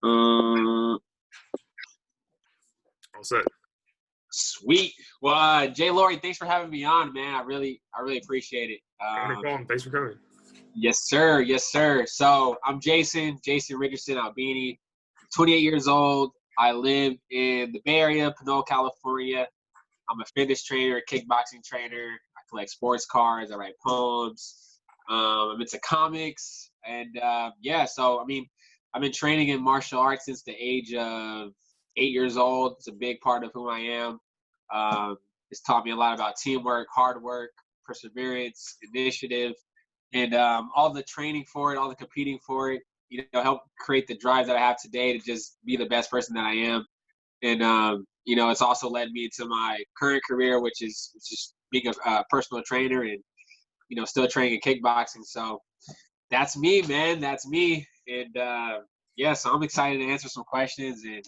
All set. Sweet. Well, J Loree, thanks for having me on, man. I really appreciate it. No problem. Thanks for coming. Yes, sir. Yes, sir. So I'm Jason Richardson Albini, 28 years old. I live in the Bay Area, Pinole, California. I'm a fitness trainer, kickboxing trainer. I collect sports cards. I write poems. I'm into comics. And, so, I mean, I've been training in martial arts since the age of 8 years old. It's a big part of who I am. It's taught me a lot about teamwork, hard work, perseverance, initiative, and all the training for it, all the competing for it, help create the drive that I have today to just be the best person that I am. And, it's also led me to my current career, which is just being a personal trainer and, still training in kickboxing. So that's me, man. That's me. And, so I'm excited to answer some questions and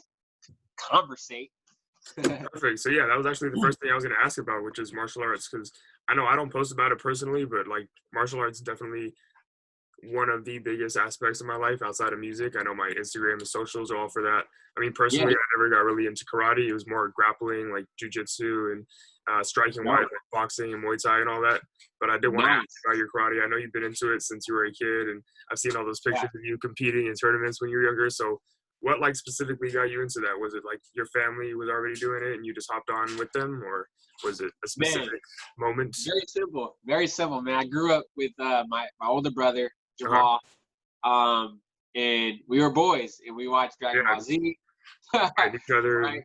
conversate. Perfect. So, that was actually the first thing I was going to ask about, which is martial arts, because I know I don't post about it personally, but, martial arts is definitely one of the biggest aspects of my life outside of music. I know my Instagram and socials are all for that. I mean, personally, I never got really into karate. It was more grappling, like jiu-jitsu and striking wise, like boxing and Muay Thai and all that. But I did want to ask about your karate. I know you've been into it since you were a kid, and I've seen all those pictures of you competing in tournaments when you were younger. So what, specifically got you into that? Was it, your family was already doing it and you just hopped on with them, or was it a specific moment? Very simple. Very simple, man. I grew up with my older brother, Jamal, and we were boys, and we watched Dragon Ball Z. Fight each other. Right?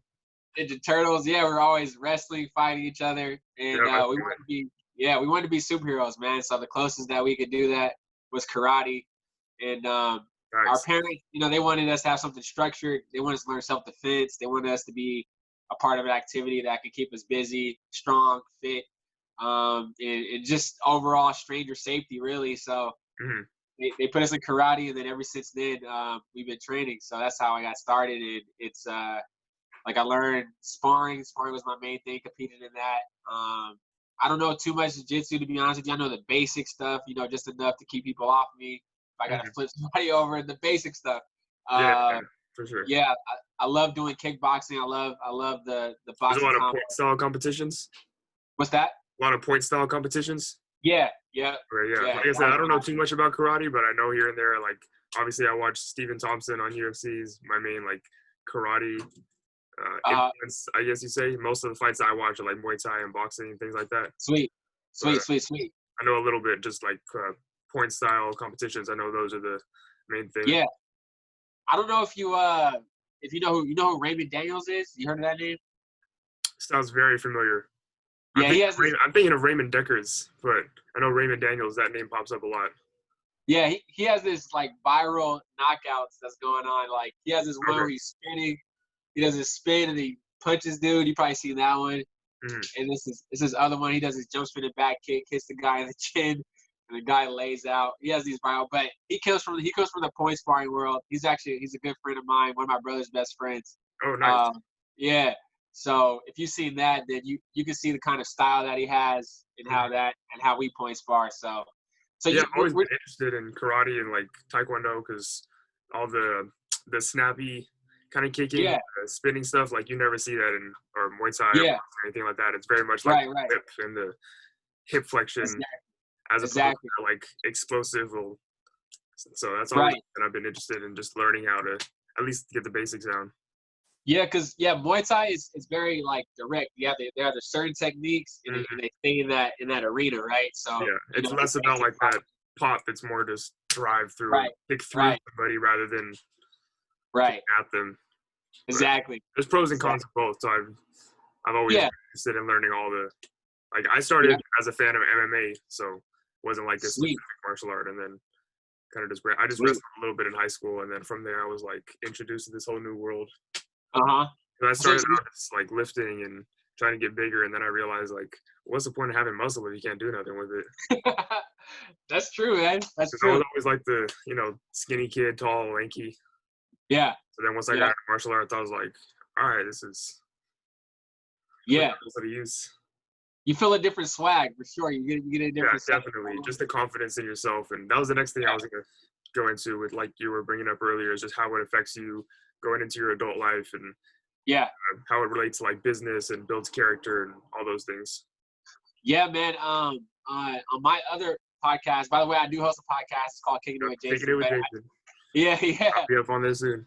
Ninja Turtles. Yeah, we were always wrestling, fighting each other, and we wanted to be superheroes, man. So the closest that we could do that was karate, and our parents, they wanted us to have something structured. They wanted us to learn self-defense. They wanted us to be a part of an activity that could keep us busy, strong, fit, and just overall stranger safety, really. So. Mm-hmm. They put us in karate, and then ever since then, we've been training. So that's how I got started. And it's I learned sparring. Sparring was my main thing, competing in that. I don't know too much jiu-jitsu, to be honest with you. I know the basic stuff, just enough to keep people off me. If I got to flip somebody over, the basic stuff. For sure. Yeah, I love doing kickboxing. I love the boxing. There's a lot of point-style competitions? What's that? A lot of point-style competitions? Yeah. Like I said, I don't know too much about karate, but I know here and there, obviously I watch Stephen Thompson on UFC's my main, karate influence, I guess you say. Most of the fights I watch are, Muay Thai and boxing and things like that. Sweet. I know a little bit, just, point-style competitions. I know those are the main thing. Yeah. I don't know if you know who Raymond Daniels is. You heard of that name? Sounds very familiar. Yeah, I'm thinking of Raymond Deckers, but I know Raymond Daniels, that name pops up a lot. Yeah, he has this viral knockouts that's going on. He has this one where he's spinning. He does his spin and he punches dude. You probably seen that one. Mm-hmm. And this is other one. He does his jump spin and back kick, hits the guy in the chin, and the guy lays out. He has these viral, but he comes from the point sparring world. He's a good friend of mine, one of my brother's best friends. Oh, nice. Yeah. So if you've seen that, then you can see the kind of style that he has and how we point spar. So I've always been interested in karate and taekwondo, because all the snappy kind of kicking, spinning stuff, you never see that in or Muay Thai or anything like that. It's very much the whip and the hip flexion as opposed to explosive. So that's all that I've been interested in, just learning how to at least get the basics down. Yeah, because Muay Thai is very direct. There are certain techniques, and they stay in that arena, right? So it's less about that pop. It's more just drive through, kick through somebody rather than at them. Exactly. But there's pros and cons of both. So I've always been interested in learning all the. I started as a fan of MMA, so it wasn't a specific martial art, and then kind of just wrestled a little bit in high school, and then from there I was introduced to this whole new world. And I started out as lifting and trying to get bigger, and then I realized what's the point of having muscle if you can't do nothing with it? That's true, man. That's true. I was always the skinny kid, tall, lanky. Yeah. So then once I got into martial arts, I was all right, this is what to use. You feel a different swag for sure. You get a different. Yeah, definitely. Just the confidence in yourself, and that was the next thing I was gonna go into with, like you were bringing up earlier, is just how it affects you going into your adult life and Yeah. how it relates to like business and builds character and all those things. Yeah, man. On my other podcast, by the way, I do host a podcast. It's called Kicking It with Kicking Jason. it with Jason. Yeah, yeah. I'll be up on this soon.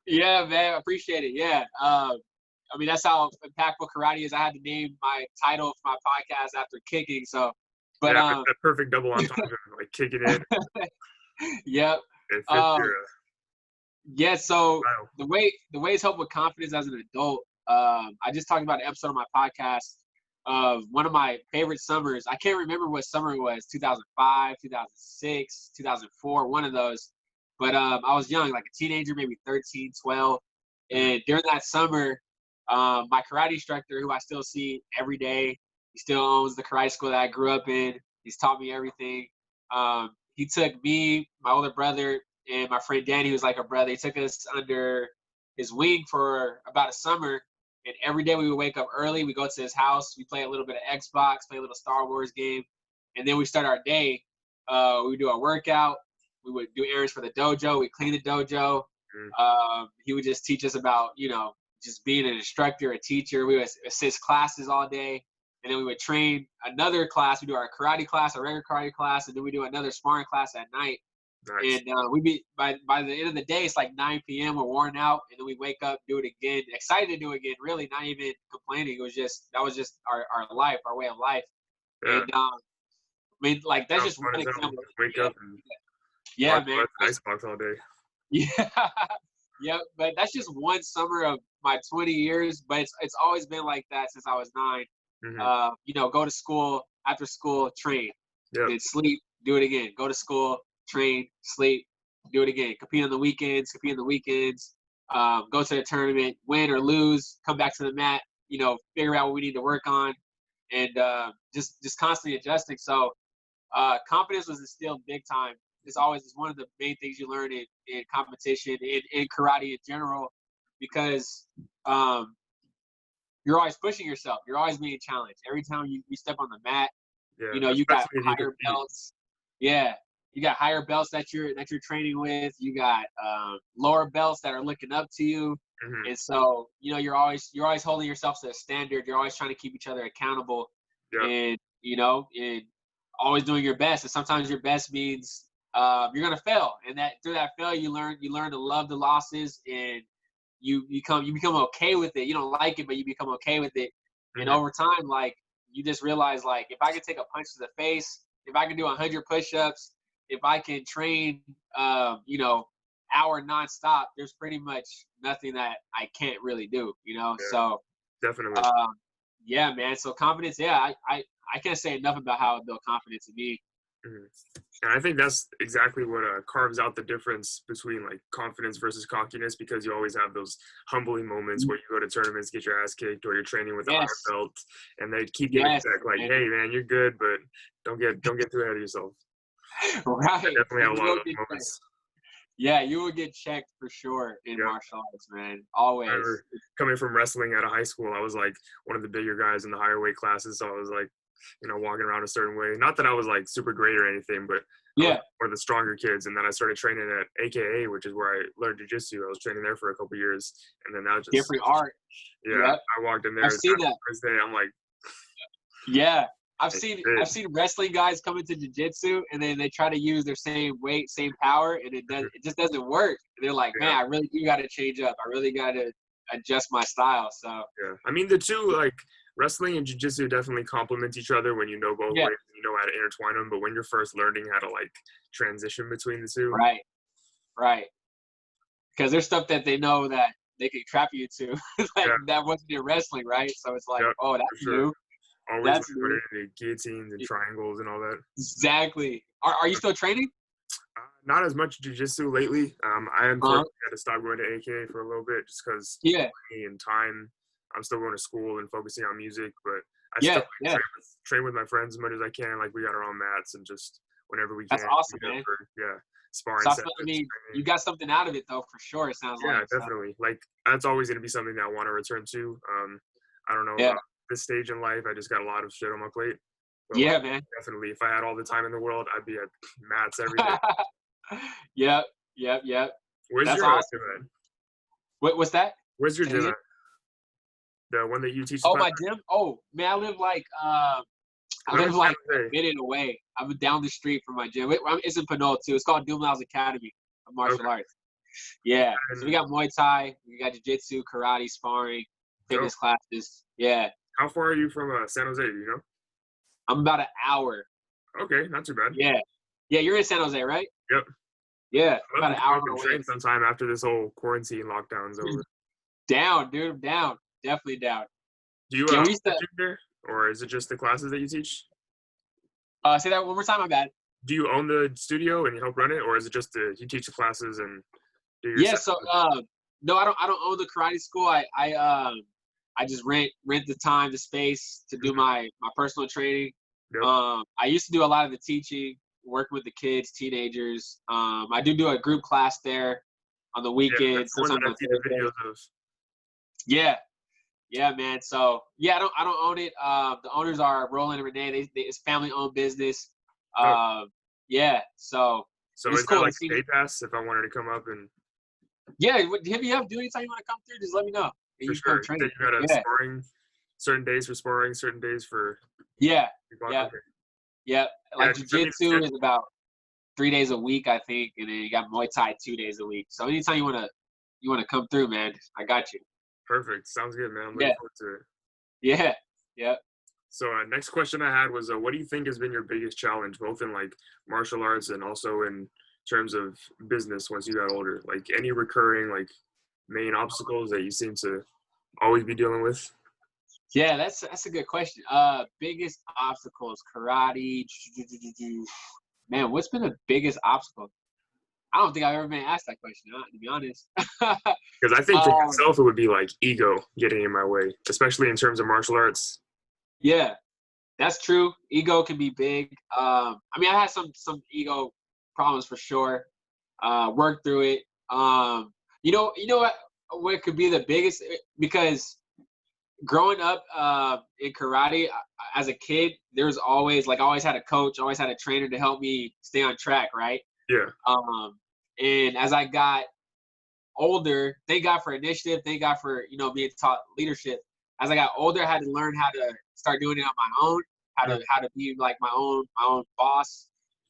Yeah, man. I appreciate it. Yeah. I mean, that's how impactful karate is. I had to name my title for my podcast after kicking. So, but yeah, that perfect double entendre, like kicking it. Yep. It fits your, yeah. So style. the ways help with confidence as an adult. I just talked about an episode of my podcast of one of my favorite summers. I can't remember what summer it was, 2005, 2006, 2004, one of those. But I was young, like a teenager, maybe 13, 12. And during that summer, my karate instructor, who I still see every day, he still owns the karate school that I grew up in. He's taught me everything. He took me, my older brother, and my friend Danny, who's like a brother. He took us under his wing for about a summer. And every day we would wake up early. We go to his house. We play a little bit of Xbox, play a little Star Wars game. And then we start our day. We would do our workout. We would do errands for the dojo. We clean the dojo. He would just teach us about, just being an instructor, a teacher. We would assist classes all day. And then we would train another class. We do our karate class, our regular karate class, and then we do another sparring class at night. Nice. And we'd be by the end of the day, it's like 9 p.m. We're worn out, and then we wake up, do it again, excited to do it again. Really, not even complaining. That was just our life, our way of life. Yeah. And I mean, like that's just one example. Wake up and man. Xbox all day. Yeah, yeah. But that's just one summer of my 20 years. But it's always been like that since I was 9. Go to school, after school, train, then sleep, do it again. Go to school, train, sleep, do it again. Compete on the weekends, go to the tournament, win or lose, come back to the mat, figure out what we need to work on, and just constantly adjusting. So confidence was instilled big time. It's one of the main things you learn in competition, in karate in general, because you're always pushing yourself. You're always being challenged. Every time you step on the mat, you got higher belts. Yeah. You got higher belts that you're training with. You got lower belts that are looking up to you, and so you're always holding yourself to a standard. You're always trying to keep each other accountable, and and always doing your best. And sometimes your best means you're gonna fail, and that through that fail you learn to love the losses, and you become okay with it. You don't like it, but you become okay with it, and over time, like you just realize, like if I can take a punch to the face, if I can do 100 push-ups. If I can train, hour nonstop, there's pretty much nothing that I can't really do, So definitely, yeah, man. So confidence, I can't say enough about how it built confidence in me. And I think that's exactly what carves out the difference between like confidence versus cockiness, because you always have those humbling moments where you go to tournaments, get your ass kicked, or you're training with a higher belt, and they keep getting back like, hey man, you're good, but don't get too ahead of yourself. Right. I definitely have a lot of those moments. Yeah, you will get checked for sure in martial arts, man. Always. Coming from wrestling out of high school, I was like one of the bigger guys in the higher weight classes, so I was like, walking around a certain way. Not that I was like super great or anything, but one of the stronger kids. And then I started training at AKA, which is where I learned jiu-jitsu. I was training there for a couple years, and then that was just different art. Yeah, I walked in there. I've seen that. First day, I'm like, yeah. I've seen wrestling guys come into jiu-jitsu, and then they try to use their same weight, same power, and it just doesn't work. And they're like, man, I really do got to change up. I really got to adjust my style. So yeah, I mean the two, like wrestling and jiu-jitsu, definitely complement each other when you know both ways, you know how to intertwine them. But when you're first learning how to like transition between the two, right, because there's stuff that they know that they can trap you to, that wasn't in wrestling, right? So it's like, oh, that's new. Always put it into guillotines and triangles and all that. Exactly. Are you still training? Not as much jiu-jitsu lately. I unfortunately had to stop going to AKA for a little bit just because money and time. I'm still going to school and focusing on music, but I still train with my friends as much as I can. Like we got our own mats and just whenever we can. That's awesome, man. Sparring. So I mean, you got something out of it though, for sure. It sounds like. Yeah, definitely. So. Like that's always going to be something that I want to return to. I don't know. This stage in life, I just got a lot of shit on my plate. But man. Definitely, if I had all the time in the world, I'd be at mats every day. Yep, yep, yep. Where's That's your awesome. gym at? What's that? Where's your Say it gym again? at? The one that you teach the Oh, class my at? gym? Oh, man, I 'Cause I'm in live San like a Jose. minute away. I'm down the street from my gym. It's in Pinole too. It's called Dumlao's Academy of Martial Okay. Arts. Yeah. So we And got Muay Thai, we got Jiu-Jitsu, karate, sparring, dope. fitness classes. Yeah. How far are you from San Jose? Do you know? I'm about an hour. Okay, not too bad. Yeah. Yeah, you're in San Jose, right? Yep. Yeah. I'd love About to an come hour up and away. train sometime after this whole quarantine lockdown's over. Down, dude. I'm down. Definitely down. Do you Yeah, own we used the to gym there, or is it just the classes that you teach? say that one more time, my bad. Do you own the studio and you help run it, or is it just you teach the classes and do your Yeah, set? so no, I don't own the karate school. I just rent the time, the space to do Mhm. my personal training. Yep. I used to do a lot of the teaching, working with the kids, teenagers. I do a group class there on the Yeah, weekends, that's the one that sometimes I on see the Thursday. videos of. Yeah, yeah, man. So yeah, I don't own it. The owners are Roland and Renee. It's family owned business. Oh, Yeah, so so it's is there cool to like a see. pay pass if I wanted to come up and Yeah, hit me up. Do anytime you want to come through, just let me know. And for you can come sure? train. Then you got a Yeah, sparring, certain days for sparring, certain days for yeah, kickboxing. yeah, Okay. yeah. Yeah, Like just send me the jujitsu is schedule. about 3 days a week, I think, and then you got Muay Thai 2 days a week. So anytime you wanna come through, man, I got you. Perfect. Sounds good, man. I'm looking Yeah, forward to it. yeah, yeah. So, next question I had was, what do you think has been your biggest challenge, both in like martial arts and also in terms of business once you got older? Like any recurring like main obstacles that you seem to always be dealing with? Yeah, that's a good question. Biggest obstacles, karate. Man, what's been the biggest obstacle? I don't think I've ever been asked that question, to be honest. Because I think for um, myself, it would be like ego getting in my way, especially in terms of martial arts. yeah, that's true. Ego can be big. I mean, I had some ego problems for sure. Worked through it. You know what could be the biggest because growing up in karate as a kid, there's always I always had a coach, always had a trainer to help me stay on track, right? Yeah, Um, and as I got older, thank God for initiative, thank God for being taught leadership. As I got older, I had to learn how to start doing it on my own, how mm, to be like my own boss,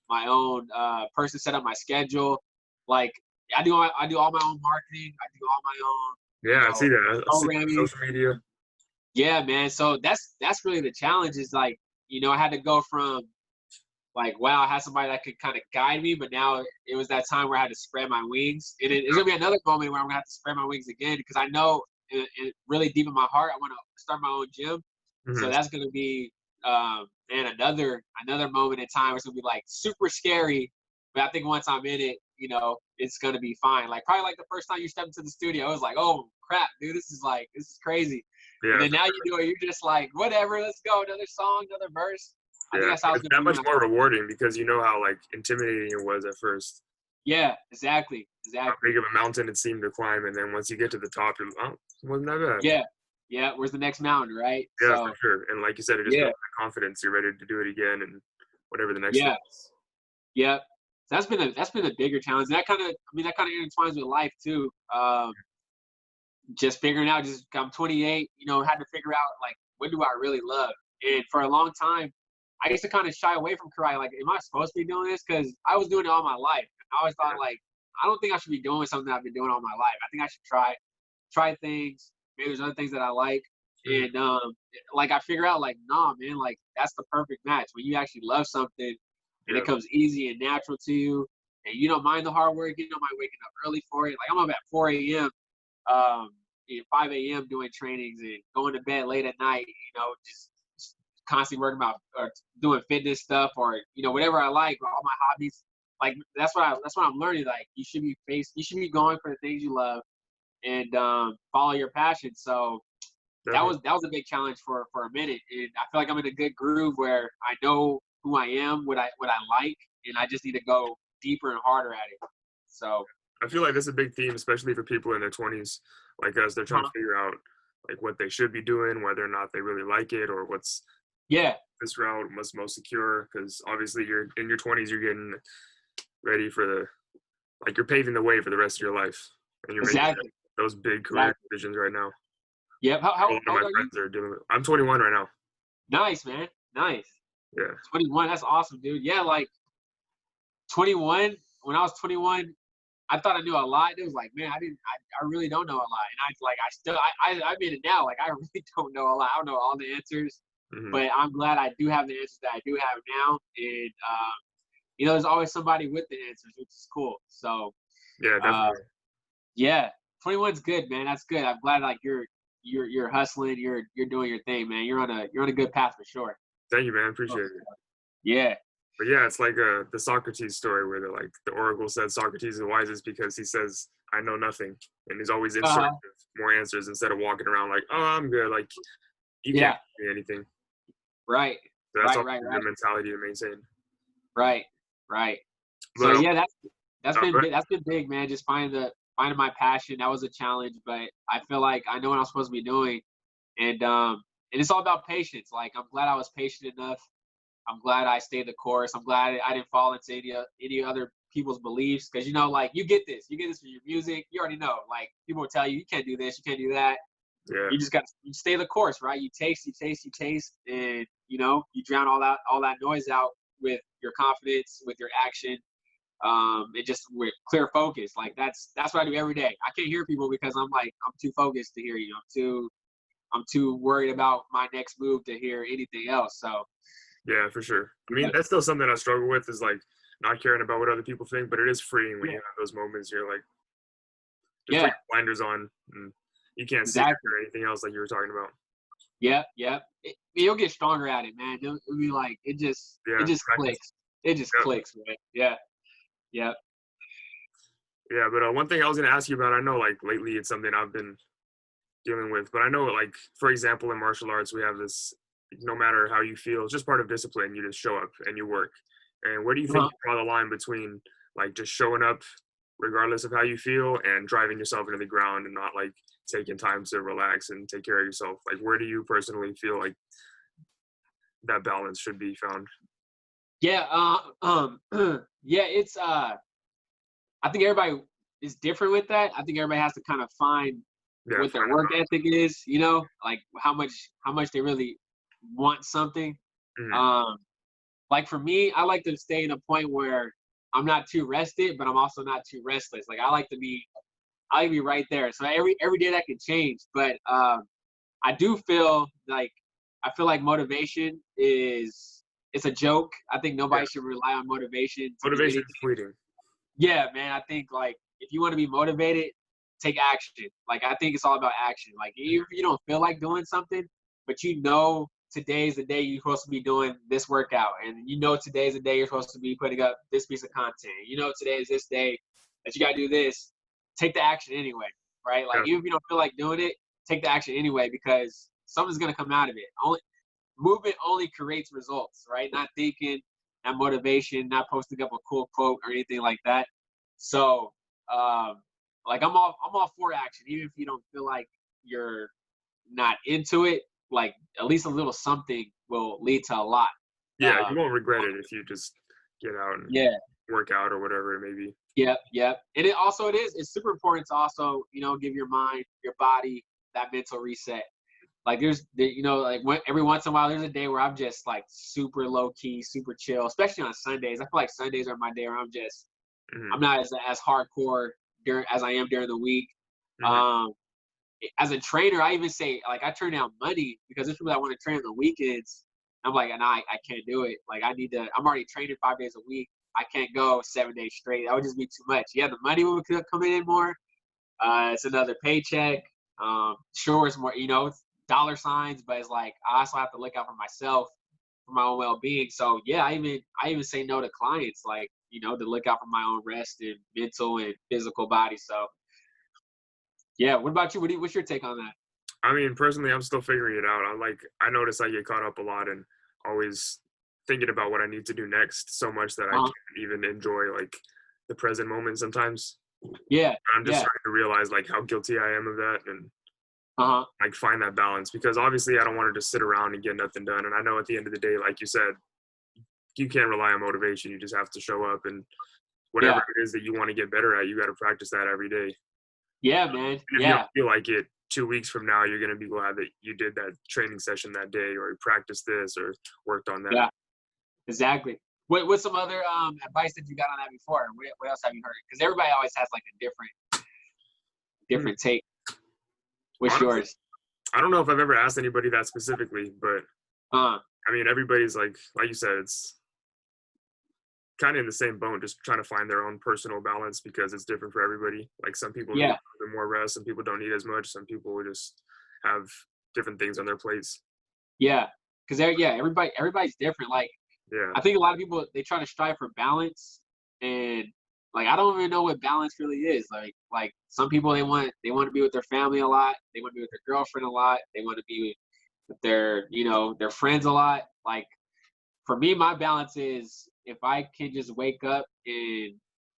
my own person, set up my schedule. Like I do all my own marketing, I do all my own, yeah, I see that. I see it on programming. social media. Yeah, man. So that's really the challenge is I had to go from wow, I had somebody that could kind of guide me, but now it was that time where I had to spread my wings. And it's Yep. gonna be another moment where I'm gonna have to spread my wings again because I know really deep in my heart I want to start my own gym. So Hmm. that's gonna be man another moment in time where it's gonna be super scary. But I think once I'm in it, it's gonna be fine. Like probably the first time you step into the studio, it was like, oh crap, dude, this is crazy. And Yeah, then now you do it, you're just like, whatever, let's go, another song, another verse. I think yeah. that's how But it's it's gonna that be when much I more start. rewarding because you know how like intimidating it was at first. Yeah, exactly, How exactly. big of a mountain it seemed to climb, and then once you get to the top, you're like, oh, it wasn't that bad. Yeah, yeah. Where's the next mountain, right? Yeah, for So sure. And like you said, it just yeah, builds that confidence. You're ready to do it again, and whatever the next thing yeah, is. yeah. That's been a bigger challenge. And that kind of intertwines with life too. Just figuring out. Just I'm 28. Had to figure out what do I really love. And for a long time, I used to kind of shy away from karate. Like, am I supposed to be doing this? Because I was doing it all my life. I always thought Yeah. I don't think I should be doing something I've been doing all my life. I think I should try things. Maybe there's other things that I like. Mhm. And I figure out nah, man, that's the perfect match when you actually love something and it Yeah. comes easy and natural to you, and you don't mind the hard work. You don't mind waking up early for it. Like I'm up at 4 a.m. 5 a.m. doing trainings and going to bed late at night. Just constantly working about or doing fitness stuff or whatever I like. All my hobbies. Like that's what I'm learning. Like you should be going for the things you love and follow your passion. So that Definitely. was that was a big challenge for a minute, and I feel like I'm in a good groove where I know who I am, what I like, and I just need to go deeper and harder at it. So, I feel like that's a big theme, especially for people in their 20s, like us. They're trying to uh figure out like what they should be doing, whether or not they really like it, or what's yeah, this route, what's most secure. Because obviously, you're in your 20s, you're getting ready for the like you're paving the way for the rest of your life, and you're making Exactly. those big career Exactly. decisions right now. Yep. A lot of How my old are you? friends are doing it. I'm 21 right now. Nice, man. Nice. Yeah. 21. That's awesome, dude. Yeah, like 21. When I was 21, I thought I knew a lot. It was like, man, I really don't know a lot. And I admit it now. Like, I really don't know a lot. I don't know all the answers, Hmm. but I'm glad I do have the answers that I do have now. And, there's always somebody with the answers, which is cool. So, Yeah, uh, definitely. yeah, 21's good, man. That's good. I'm glad like you're hustling. You're doing your thing, man. You're on a good path for sure. Thank you, man. Appreciate it. Yeah. But yeah, it's like the Socrates story where the oracle said Socrates is the wisest because he says, "I know nothing," and he's always in search Uh-huh. of more answers instead of walking around like, "Oh, I'm good." Like you can't Yeah. give me anything. Right. So that's Right. also Right. a Right. good mentality to maintain. Right. Right. So But yeah, that's been but big. That's been big, man. Just finding my passion. That was a challenge, but I feel like I know what I'm supposed to be doing, and it's all about patience. Like I'm glad I was patient enough. I'm glad I stayed the course. I'm glad I didn't fall into any other people's beliefs because like you get this from your music. You already know. Like people will tell you can't do this, you can't do that. yeah, You just got to stay the course, right? You taste, and you drown all that noise out with your confidence, with your action, and just with clear focus. Like that's what I do every day. I can't hear people because I'm too focused to hear you. I'm too worried about my next move to hear anything else. So yeah, for sure. I mean, yeah, that's still something I struggle with is like not caring about what other people think, but it is freeing when yeah, you have those moments. You're like just put yeah, your blinders on and you can't see exactly. or anything else like you were talking about. Yep, yep. You'll get stronger at it, man. It'll be like it Yeah, just practice. clicks. It just Yep. clicks, man. Yeah, yep. Yeah, but one thing I was gonna ask you about, I know like lately it's something I've been dealing with, but I know like for example in martial arts we have this no matter how you feel, it's just part of discipline. You just show up and you work. And where do you think Uh-huh. you draw the line between like just showing up regardless of how you feel and driving yourself into the ground and not like taking time to relax and take care of yourself? Like where do you personally feel like that balance should be found? Yeah, yeah, it's I think everybody is different with that. I think everybody has to kind of find Yeah, what their find that work ethic is, like how much they really want something. balance. Um, like for me, I like to stay in a point where I'm not too rested, but I'm also not too restless. Like I like to be right there. So every day that can change, but I do feel like motivation is it's a joke. I think Yeah, nobody should rely on motivation to do motivation anything. is fleeting. Yeah, man. I think like if you want to be motivated, take action. Like I think it's all about action. Like even if you don't feel like doing something, but today's the day you're supposed to be doing this workout, and today's the day you're supposed to be putting up this piece of content. Today is this day that you gotta do this. Take the action anyway, right? Like Yeah, even if you don't feel like doing it, take the action anyway because something's gonna come out of it. Only movement only creates results, right? Not thinking, not motivation, not posting up a cool quote or anything like that. So, like I'm all for action, even if you don't feel like you're not into it. Like at least a little something will lead to a lot. yeah, you Um, won't regret it if you just get out and yeah, work out or whatever it may be. yep, yep. And it's super important to also give your mind, your body that mental reset. Like every once in a while, there's a day where I'm just like super low key, super chill, especially on Sundays. I feel like Sundays are my day where I'm Hmm. not as hardcore as I am during the week. Hmm. Um, as a trainer, I even say like I turn down money because there's people that want to train on the weekends. I'm like, nah, I can't do it. Like I need to. I'm already training 5 days a week. I can't go 7 days straight. That would just be too much. Yeah, the money would come in more. It's another paycheck. Sure, it's more, it's dollar signs, but it's like I also have to look out for myself, for my own well-being. So yeah, I even say no to clients, like to look out for my own rest and mental and physical body. So yeah, what about you? What's your take on that? I mean, personally, I'm still figuring it out. I notice I get caught up a lot and always thinking about what I need to do next so much that I Uh-huh. can't even enjoy like the present moment sometimes. Yeah, I'm just yeah, starting to realize like how guilty I am of that and uh-huh. like find that balance because obviously I don't want to just sit around and get nothing done. And I know at the end of the day, like you said, you can't rely on motivation. You just have to show up and whatever it is that you want to get better at, you got to practice that every day. Yeah, man. If you don't feel like it 2 weeks from now, you're going to be glad that you did that training session that day, or you practiced this or worked on that. Yeah, exactly. What's some other advice that you got on that before? What else have you heard? Because everybody always has like a different take. What's Honestly, yours? I don't know if I've ever asked anybody that specifically, but I mean, everybody's like you said, it's kind of in the same boat, just trying to find their own personal balance because it's different for everybody. Like some people need a bit more rest, some people don't need as much, some people just have different things on their plates. Yeah, because everybody's different. Like, I think a lot of people, they try to strive for balance, and like I don't even know what balance really is. Like some people they want to be with their family a lot, they want to be with their girlfriend a lot, they want to be with their their friends a lot. Like for me, my balance is if I can just wake up and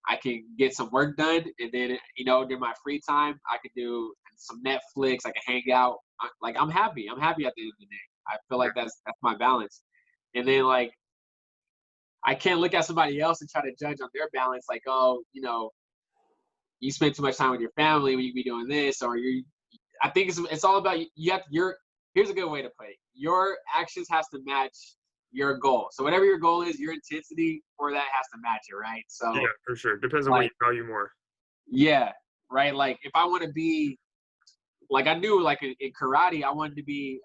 I can get some work done, and then during my free time I can do some Netflix, I can hang out. Like I'm happy. I'm happy at the end of the day. I feel like that's my balance. And then like I can't look at somebody else and try to judge on their balance. Like, oh, you spend too much time with your family when you be doing this, or I think it's all about you have here's a good way to put it. Your actions has to match your goal. So whatever your goal is, your intensity for that has to match it, right? So yeah, for sure. Depends on what you value more. Yeah, right. Like if I want to be, like I knew, like in karate, I wanted to be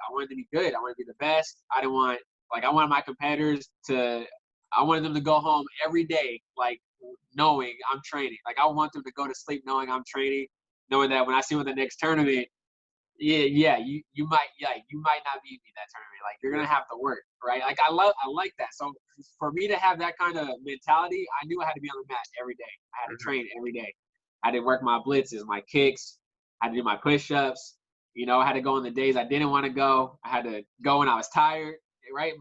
good. I wanted to be the best. I wanted my competitors I wanted them to go home every day, like knowing I'm training. Like I want them to go to sleep knowing I'm training, knowing that when I see them in the next tournament, you might not beat me that tournament. Like you're gonna have to work, right? Like I like that. So for me to have that kind of mentality, I knew I had to be on the mat every day. I had to train every day. I had to work my blitzes, my kicks. I had to do my push-ups. I had to go on the days I didn't want to go. I had to go when I was tired, right?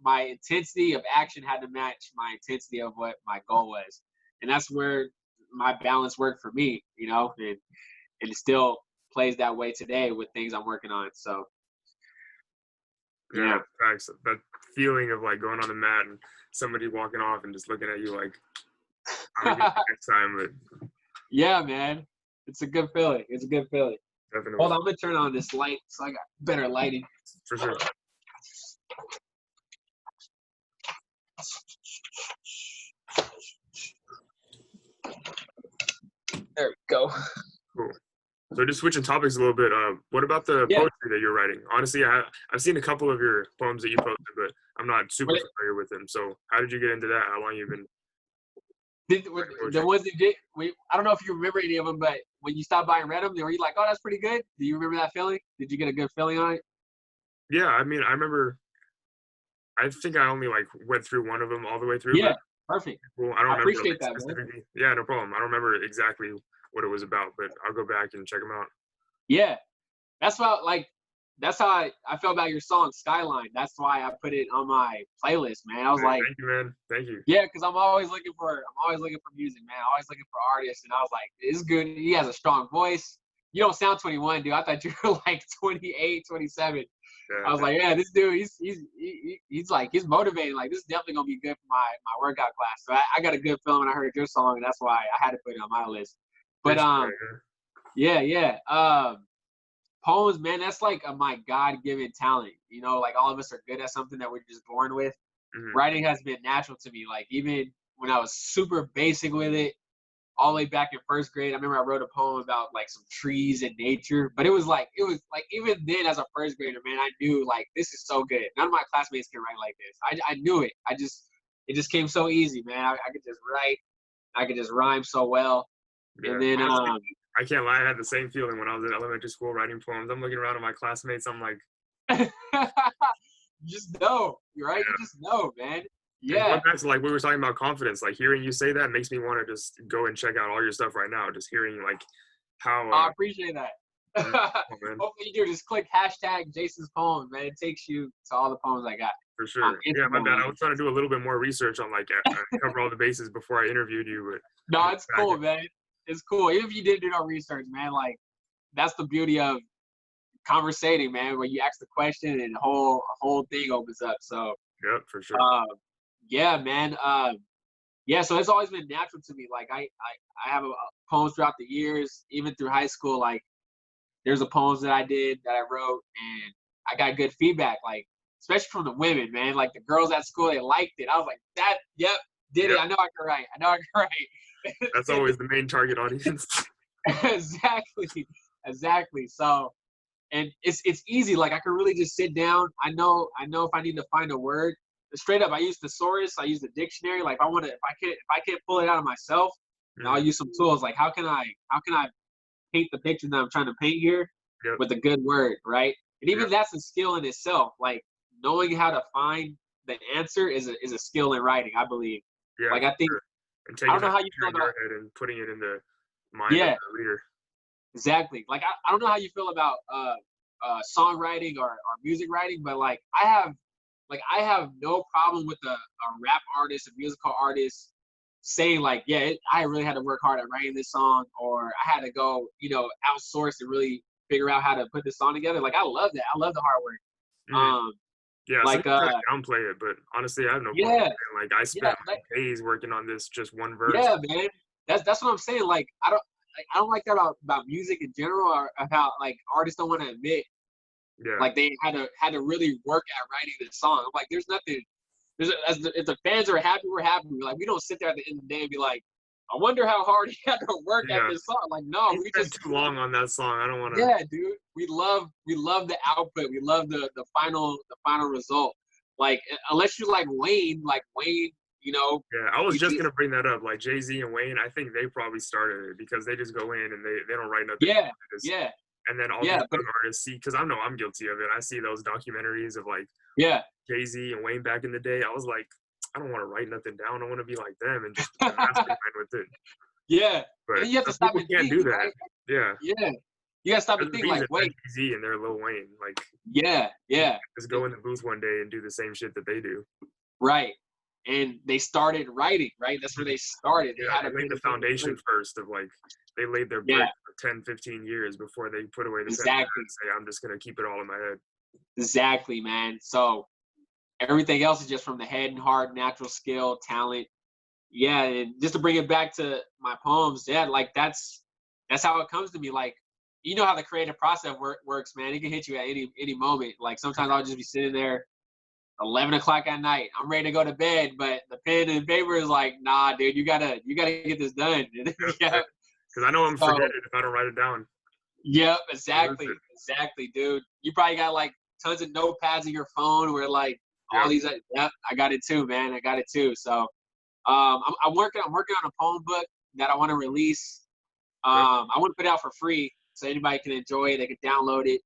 My intensity of action had to match my intensity of what my goal was. And that's where my balance worked for me, and it still plays that way today with things I'm working on. So yeah, facts. That feeling of like going on the mat and somebody walking off and just looking at you like, I'm gonna get you next time. But yeah, man, it's a good feeling. It's a good feeling. Definitely. Hold on, I'm gonna turn on this light so I got better lighting. For sure. There we go. Cool. So just switching topics a little bit, what about the poetry that you're writing? Honestly, I've seen a couple of your poems that you posted, but I'm not super familiar with them. So how did you get into that? How long you been? The ones that did, I don't know if you remember any of them, but when you stopped by and read them, were you like, oh, that's pretty good? Do you remember that feeling? Did you get a good feeling on it? Yeah, I mean, I remember. I think I only like went through one of them all the way through. Yeah, perfect. Well, I don't remember appreciate that, specifically. Man. Yeah, no problem. I don't remember exactly what it was about, but I'll go back and check them out. Yeah, that's how I felt about your song Skyline. That's why I put it on my playlist, man. I was like, thank you, man. Thank you. Yeah, because I'm always looking for music, man. I'm always looking for artists, and I was like, it's good. He has a strong voice. You don't sound 21, dude. I thought you were like 28, 27. Yeah, I was like, yeah, this dude, he's like, he's motivated. Like, this is definitely gonna be good for my workout class. So I got a good feeling when I heard your song, and that's why I had to put it on my list. But poems, man, that's like my God-given talent. Like all of us are good at something that we're just born with. Mm-hmm. Writing has been natural to me. Like even when I was super basic with it, all the way back in first grade, I remember I wrote a poem about like some trees and nature. But it was like even then as a first grader, man, I knew like this is so good. None of my classmates can write like this. I knew it. It just came so easy, man. I could just write. I could just rhyme so well. Yeah. And then I can't lie, I had the same feeling when I was in elementary school writing poems. I'm looking around at my classmates, I'm like you just know, right? Yeah. You just know, man. Yeah. Going back to like we were talking about confidence, like hearing you say that makes me want to just go and check out all your stuff right now. Just hearing like how I appreciate that. Hopefully you do just click hashtag Jason's poems, man. It takes you to all the poems I got. For sure. Yeah, my bad. I was trying to do a little bit more research on like cover all the bases before I interviewed you. But no, it's cool, man. It's cool. Even if you didn't do no research, man, like that's the beauty of conversating, man, where you ask the question and the whole thing opens up. So yep, for sure. Yeah, man. yeah, so it's always been natural to me. Like I have poems throughout the years, even through high school. Like there's a poems that I did that I wrote, and I got good feedback. Like especially from the women, man. Like the girls at school, they liked it. I was like, that, yep, did it. Yep. I know I can write. I know I can That's write. always the main target audience. Exactly. So, and it's easy. Like I can really just sit down. I know if I need to find a word, straight up. I use thesaurus. I use the dictionary. Like if I can't pull it out of myself, then I'll use some tools. Like how can I paint the picture that I'm trying to paint here Yep. with a good word, right? And even Yep. that's a skill in itself. Like knowing how to find the answer is a skill in writing, I believe. Yeah. Like I think Sure. And I taking don't know that how you picture feel in your about head and putting it in the mind of yeah, the reader. exactly. Like I don't know how you feel about songwriting or music writing, but I have no problem with a rap artist, a musical artist saying like, yeah, I really had to work hard at writing this song, or I had to go, outsource and really figure out how to put this song together. Like I love that. I love the hard work. Mm. Yeah, some Like people try to downplay it, but honestly, I have no problem yeah, with it. Like I yeah, spent like days working on this just one verse. yeah, man. That's what I'm saying. Like I don't like that about music in general, or about like artists don't want to admit Yeah. like they had to really work at writing this song. I'm like, there's nothing. If the fans are happy, we're happy. Like we don't sit there at the end of the day and be like, I wonder how hard he had to work at Yeah. this song. Like no, You we spent just too long on that song. I don't want to. yeah, dude. We love the output. We love the final result. Like unless you like Wayne, Yeah, I was just he's gonna bring that up. Like Jay-Z and Wayne, I think they probably started it because they just go in and they don't write nothing. yeah, They just- yeah, And then all yeah, these but young artists see, because I know I'm guilty of it. I see those documentaries of like yeah, Jay-Z and Wayne back in the day. I was like, I don't want to write nothing down. I want to be like them and just be a mastermind with it. yeah. But And you have to some stop people and can't think, do that. right? Yeah. Yeah, you gotta stop There's and a think. Like, reason they're wait, Jay-Z and they're Lil Wayne. Like, yeah, yeah. just go in the booth one day and do the same shit that they do. Right. And they started writing, right? That's where they started. They Yeah, had they to laid put the it in foundation place. first of like, they laid their Yeah, brick for 10, 15 years before they put away the pen exactly. and say, I'm just going to keep it all in my head. Exactly, man. So everything else is just from the head and heart, natural skill, talent. Yeah, and just to bring it back to my poems, yeah, like that's how it comes to me. Like, you know how the creative process works, man. It can hit you at any moment. Like sometimes I'll just be sitting there 11 o'clock at night. I'm ready to go to bed, but the pen and paper is like, nah, dude, you gotta get this done. Yeah. Because I know I'm So forget it if I don't write it down. yep, Don't lose it. exactly, dude. You probably got like tons of notepads in your phone where like all Yep. these. Yep, I got it too, man. I got it too. So I'm working on a poem book that I want to release. Yep. I want to put it out for free so anybody can enjoy it. They can download it,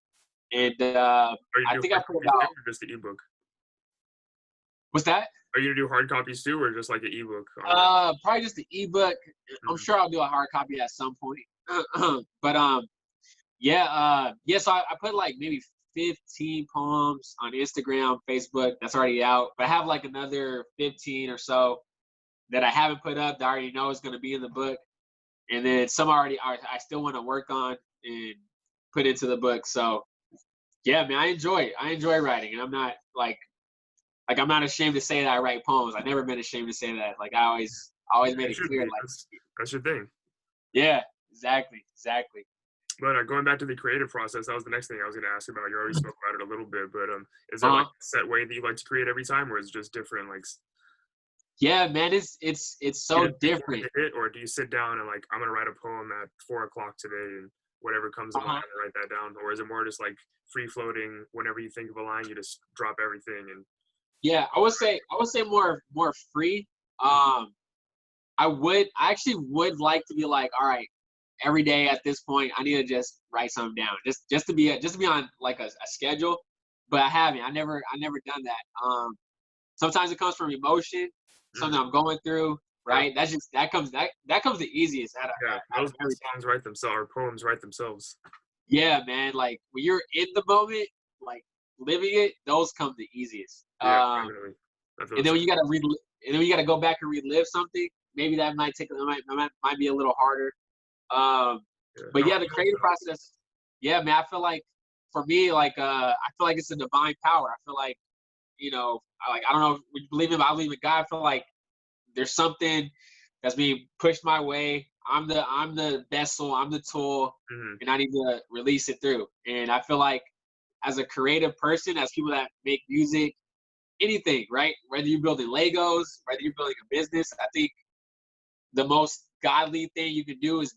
and Are you I do think I hard put copies too, about or just the ebook? what's that? Are you gonna do hard copies too, or just like an ebook? Online? Probably just the ebook. I'm Mhm. sure I'll do a hard copy at some point. But yeah. So I put like maybe 15 poems on Instagram, Facebook. That's already out. But I have like another 15 or so that I haven't put up that I already know is going to be in the book, and then some I still want to work on and put into the book. So yeah, man, I enjoy it. I enjoy writing, and I'm not like I'm not ashamed to say that I write poems. I've never been ashamed to say that. Like I always made It it should clear. be. Like That's your thing. yeah, exactly. But going back to the creative process, that was the next thing I was gonna ask about. You already spoke about it a little bit, but is there like Uh-huh. a set way that you like to create every time, or is it just different? Like, Yeah, man, it's you so just pick one different. to hit, or do you sit down and like I'm gonna write a poem at 4 o'clock today, and whatever comes in mind, Uh-huh. I write that down, or is it more just like free floating? Whenever you think of a line, you just drop everything and. Yeah, I would say more free. Um, I actually would like to be like, all right, every day at this point, I need to just write something down, just to be on like a schedule. But I haven't. I never done that. Sometimes it comes from emotion, something Mhm. I'm going through. Yep. Right. That comes the easiest Yeah, out of those everything. songs write themselves, or poems write themselves. Yeah, man. Like when you're in the moment, like living it, those come the easiest. Yeah, definitely. I feel And the then when same. you gotta go back and relive something, maybe that might be a little harder. Yeah, But no yeah, one the knows creative though. process, yeah, man, I feel like for me, like I feel like it's a divine power. I feel like, I don't know if you believe in, but I believe in God. I feel like there's something that's being pushed my way. I'm the vessel, I'm the tool, and I need to release it through. And I feel like as a creative person, as people that make music, anything, right? Whether you're building Legos, whether you're building a business, I think the most godly thing you can do is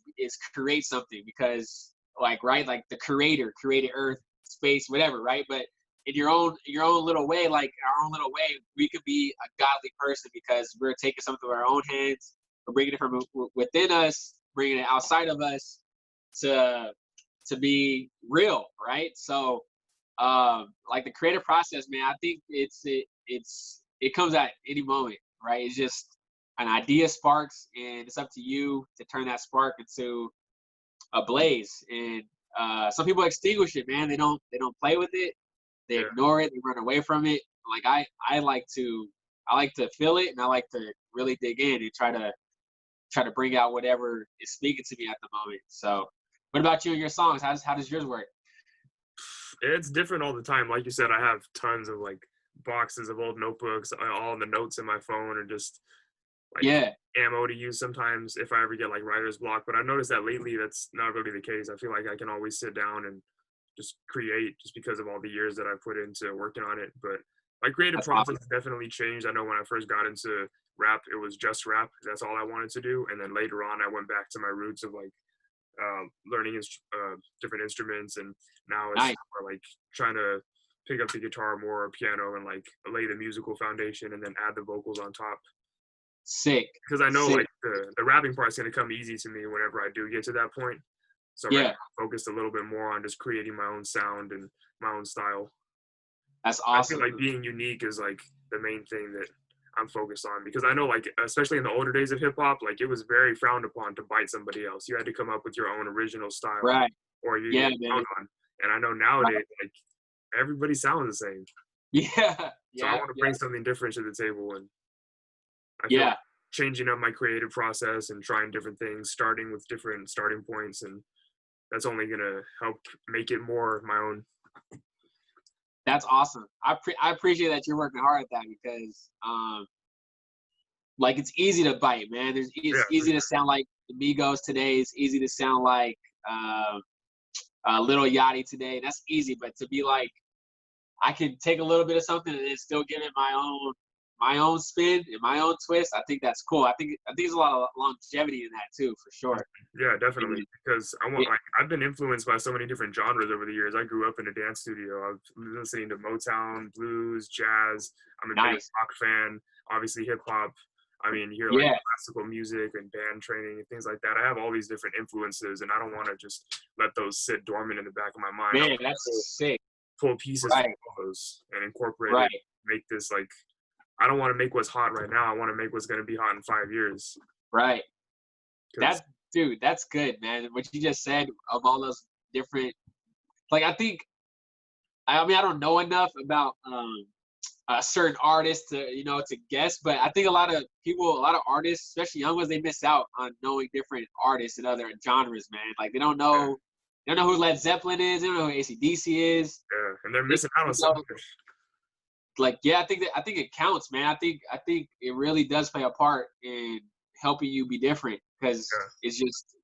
create something, because right, like the creator created earth, space, whatever, right? But in your own little way, like our own little way, we could be a godly person because we're taking something with our own hands, we're bringing it from within us, bringing it outside of us to be real, right? So like the creative process, man, I think it comes at any moment, right? It's just an idea sparks, and it's up to you to turn that spark into a blaze. And some people extinguish it, man. They don't play with it. They ignore it. They run away from it. Like I like to feel it, and I like to really dig in and try to bring out whatever is speaking to me at the moment. So, what about you and your songs? How does yours work? It's different all the time. Like you said, I have tons of like boxes of old notebooks, all the notes in my phone, or just like ammo to use sometimes if I ever get like writer's block. But I've noticed that lately that's not really the case. I feel like I can always sit down and just create, just because of all the years that I put into working on it. But my creative process has definitely changed. I know when I first got into rap, it was just rap. That's all I wanted to do. And then later on, I went back to my roots of like learning different instruments, and now it's more like trying to pick up the guitar more, or piano, and like lay the musical foundation and then add the vocals on top. Sick. Because I know like the rapping part is going to come easy to me whenever I do get to that point. So I'm focused a little bit more on just creating my own sound and my own style. That's awesome. I feel like being unique is like the main thing that I'm focused on, because I know like, especially in the older days of hip hop, like it was very frowned upon to bite somebody else. You had to come up with your own original style, right? Or you get frowned on. And I know nowadays, like everybody sounds the same. So I want to bring something different to the table, and I feel like changing up my creative process and trying different things, starting with different starting points, and that's only gonna help make it more my own. That's awesome. I appreciate that you're working hard at that, because like it's easy to bite, man. It's easy to sound like the Migos today. It's easy to sound like Lil Yachty today. That's easy, but to be like, I can take a little bit of something and then still give it my own spin and my own twist. I think that's cool. I think there's a lot of longevity in that too, for sure. Yeah, definitely. Because I've been influenced by so many different genres over the years. I grew up in a dance studio. I was listening to Motown, blues, jazz. I'm a big rock fan. Obviously, hip hop. I mean, you hear like classical music and band training and things like that. I have all these different influences, and I don't want to just let those sit dormant in the back of my mind. Man, that's sick. Pull pieces from those and incorporate it. Make this like, I don't want to make what's hot right now. I want to make what's going to be hot in 5 years. Right. That's good, man. What you just said of all those different, like, I don't know enough about certain artists to guess, but I think a lot of artists, especially young ones, they miss out on knowing different artists and other genres, man. Like they don't know who Led Zeppelin is, they don't know who AC/DC is. Yeah, and they're missing out on something. Like, I think it counts, man. I think it really does play a part in helping you be different, because it's just,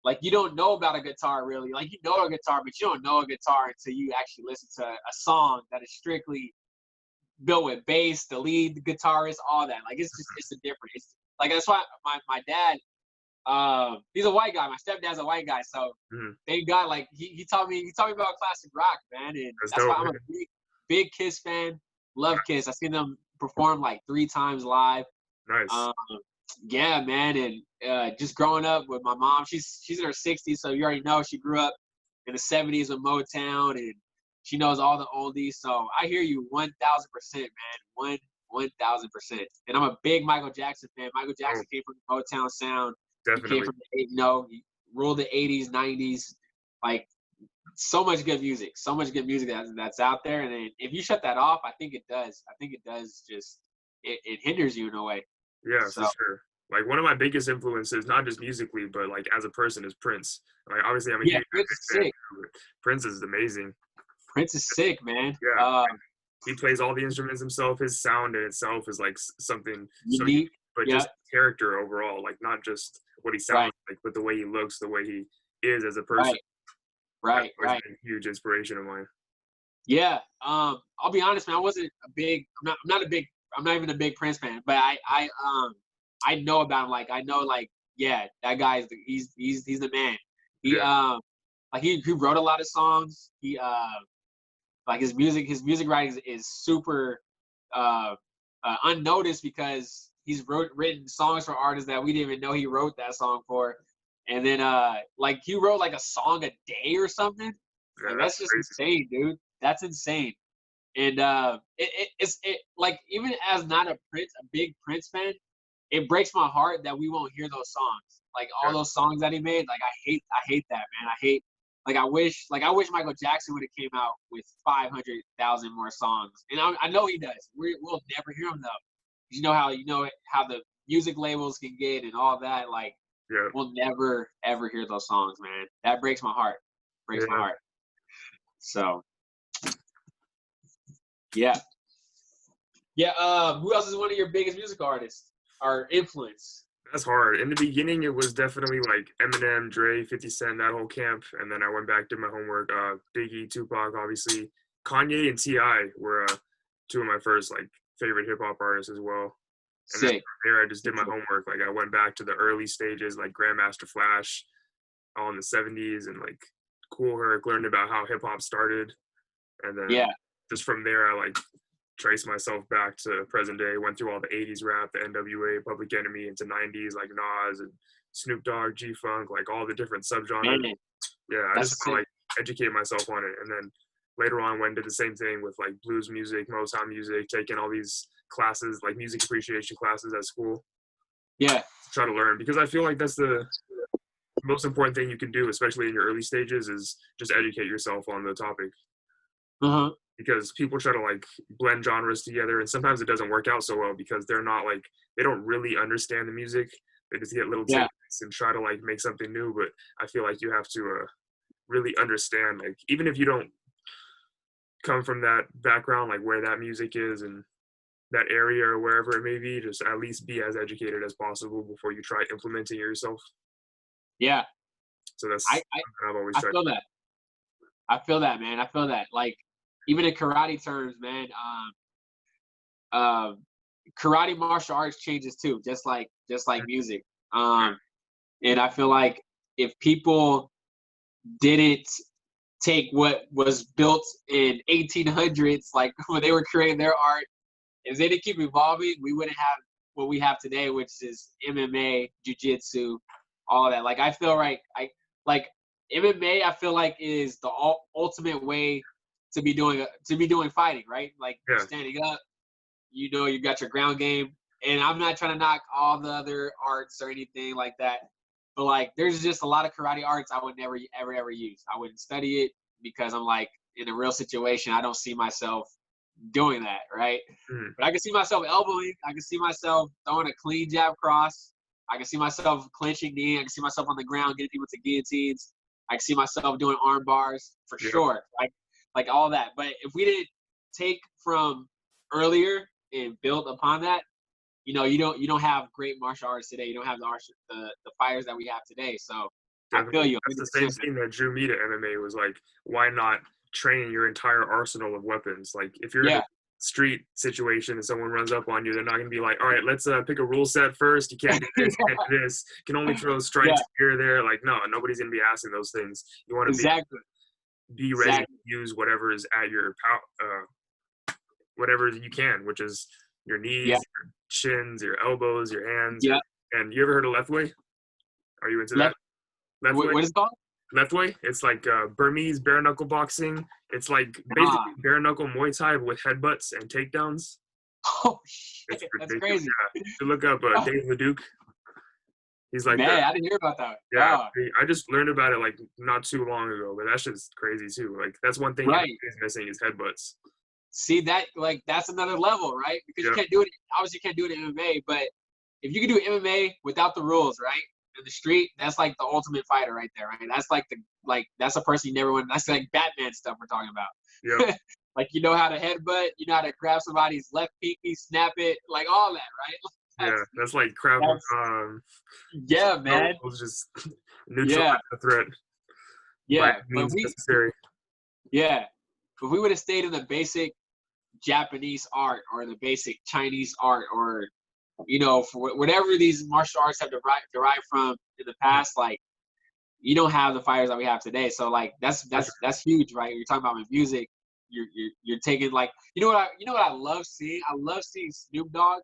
like you don't know about a guitar really. Like you know a guitar, but you don't know a guitar until you actually listen to a song that is strictly built with bass, the lead, the guitarist, all that. Like it's a different. It's like, that's why my dad, he's a white guy. My stepdad's a white guy, so thank God. Like he taught me about classic rock, man, and that's why I'm a big Kiss fan. Love Kiss. I've seen them perform like 3 times live. Nice. Yeah, man, and just growing up with my mom, she's in her 60s, so you already know she grew up in the 70s with Motown, and she knows all the oldies. So I hear you 1,000%, man, 1,000%. And I'm a big Michael Jackson fan. Michael Jackson came from the Motown sound. Definitely. He came from he ruled the 80s, 90s. Like, so much good music that's out there. And then if you shut that off, I think it does just it hinders you in a way. Yeah, for sure. Like one of my biggest influences, not just musically, but like as a person, is Prince. Like obviously I'm a huge fan. Prince is amazing. Prince is sick, man. Yeah. He plays all the instruments himself. His sound in itself is like something unique. but Yeah. just character overall, like not just what he sounds like, but the way he looks, the way he is as a person. Right. That's always been a huge inspiration of mine. Yeah. I'll be honest, man. I'm not even a big Prince fan, but I know about him. Like, I know, like, yeah, that guy he's the man. He Yeah. like he wrote a lot of songs. He like his music writing is super unnoticed because he's written songs for artists that we didn't even know he wrote that song for. And then like he wrote like a song a day or something. Yeah, Like, that's that's just crazy. insane, dude. That's insane. And it's like, even as not a big Prince fan, it breaks my heart that we won't hear those songs. Like, all Yeah. those songs that he made. Like, I hate that, man. I wish Michael Jackson would have came out with 500,000 more songs. And I know he does. We'll never hear him though. You know how the music labels can get and all that. Like, Yeah. we'll never ever hear those songs, man. That breaks my heart. Breaks my heart. So, yeah. Yeah. Who else is one of your biggest music artists or influence? That's hard. In the beginning, it was definitely like Eminem, Dre, 50 Cent, that whole camp. And then I went back, did my homework. Biggie, Tupac, obviously. Kanye and T.I. were two of my first like favorite hip hop artists as well. And then Sick. from there, I just did my homework. Like, I went back to the early stages, like Grandmaster Flash, all in the 70s, and like Cool Herc, learned about how hip hop started. And then just from there, I like traced myself back to present day, went through all the 80s rap, the NWA, Public Enemy, into 90s, like Nas and Snoop Dogg, G-Funk, like all the different subgenres. Man, Yeah, I just want to like educate myself on it. And then later on went and did the same thing with like blues music, Motown music, taking all these classes, like music appreciation classes at school. Yeah. To try to learn, because I feel like that's the most important thing you can do, especially in your early stages, is just educate yourself on the topic. Uh-huh. Because people try to like blend genres together, and sometimes it doesn't work out so well because they're not like, they don't really understand the music. They just get little tidbits and try to like make something new. But I feel like you have to really understand, like, even if you don't come from that background, like where that music is and that area or wherever it may be, just at least be as educated as possible before you try implementing it yourself. Yeah. So that's I something I've always tried. I feel that, man. I feel that. Like, even in karate terms, man, karate martial arts changes too, just like music. And I feel like if people didn't take what was built in 1800s, like when they were creating their art, if they didn't keep evolving, we wouldn't have what we have today, which is MMA, jiu-jitsu, all that. Like, I feel MMA, I feel like, is the ultimate way to be doing fighting, right? Like, standing up, you got your ground game. And I'm not trying to knock all the other arts or anything like that, but like, there's just a lot of karate arts I would never ever use. I wouldn't study it because I'm like, in a real situation, I don't see myself doing that, right? But I can see myself elbowing. I can see myself throwing a clean jab cross. I can see myself clinching knee. I can see myself on the ground getting people to guillotines. I can see myself doing arm bars for sure. Like all that. But if we didn't take from earlier and build upon that, you don't have great martial arts today. You don't have the fighters that we have today. So definitely. I feel you. That's the same thing that drew me to MMA, was like, why not train your entire arsenal of weapons? Like, if you're in a street situation and someone runs up on you, they're not going to be like, all right, let's pick a rule set first. You can't do this, you can't do this. You can only throw strikes here or there. Like, no, nobody's going to be asking those things. You want to be ready to use whatever is at your whatever you can, which is your knees, your shins, your elbows, your hands. And you ever heard of left way? Are you into that? Left way? What is it called? Left way? It's like Burmese bare knuckle boxing. It's like basically bare knuckle Muay Thai with headbutts and takedowns. Oh shit, that's crazy. Yeah. You look up Dave LeDuc. He's like, man, I didn't hear about that. Yeah, I just learned about it like not too long ago, but that shit's crazy too. Like, that's one thing he's missing is headbutts. See, that, like, that's another level, right? Because you can't do it. Obviously, you can't do it in MMA, but if you can do MMA without the rules, right, in the street, that's like the ultimate fighter right there, right? That's like that's a person you never win. That's like Batman stuff we're talking about. Yeah. Like, you know how to headbutt, you know how to grab somebody's left pinky, snap it, like all that, right? Yeah, that's like crap. Yeah, man. It was just neutralize Yeah, the threat by yeah. But means necessary. if we would have stayed in the basic Japanese art or the basic Chinese art, or for whatever these martial arts have derived from in the past, like you don't have the fighters that we have today. So like that's huge, right? You're talking about with music. You're taking like what I love seeing. I love seeing Snoop Dogg.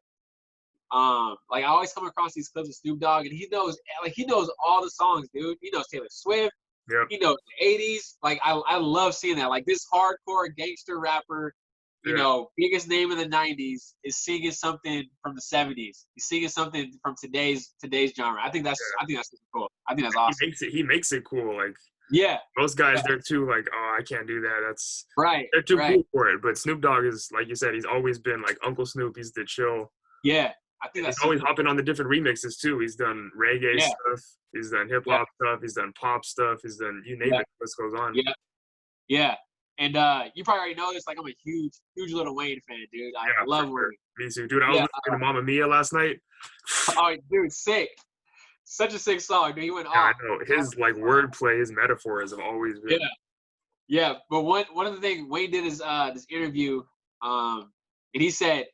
Like I always come across these clips of Snoop Dogg, and he knows all the songs, dude. He knows Taylor Swift. Yep. He knows the '80s. Like I love seeing that. Like this hardcore gangster rapper, biggest name in the '90s is singing something from the '70s. He's singing something from today's genre. I think that's super cool. I think that's awesome. He makes it cool. Like most guys, they're too like, oh, I can't do that. That's right. They're too cool for it. But Snoop Dogg is, like you said, he's always been like Uncle Snoop. He's the chill. Yeah. I think he's always hopping on the different remixes too. He's done reggae stuff. He's done hip hop stuff. He's done pop stuff. He's done you name it. The list goes on. Yeah. And you probably already know this. Like I'm a huge Lil Wayne fan, dude. I love Wayne. Me too, dude. I was listening to Mamma Mia last night. Oh, dude, sick. Such a sick song, dude. He went off. I know his like wordplay, his metaphors have always been. Yeah. But one of the things Wayne did is this interview, and he said,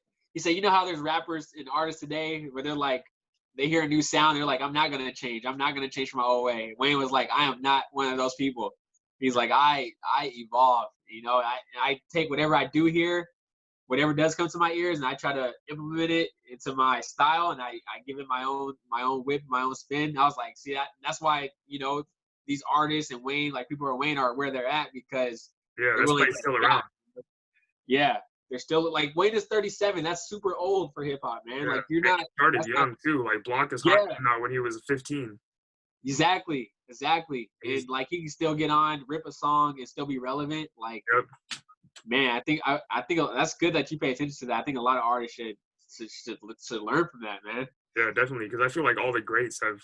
how there's rappers and artists today where they're like, they hear a new sound, they're like, I'm not gonna change. I'm not gonna change from my old way. Wayne was like, I am not one of those people. He's like, I evolve. I take whatever I do here, whatever does come to my ears, and I try to implement it into my style, and I give it my own whip, my own spin. I was like, see that's why these artists and Wayne, like people are Wayne, are where they're at because that's why he's still around. Yeah. They're still like Wayne is 37. That's super old for hip hop, man. Like you're not. Started young too. Like Block is Hot came out when he was 15. Exactly. And like he can still get on, rip a song, and still be relevant. Like, man, I think that's good that you pay attention to that. I think a lot of artists should learn from that, man. Yeah, definitely. Because I feel like all the greats have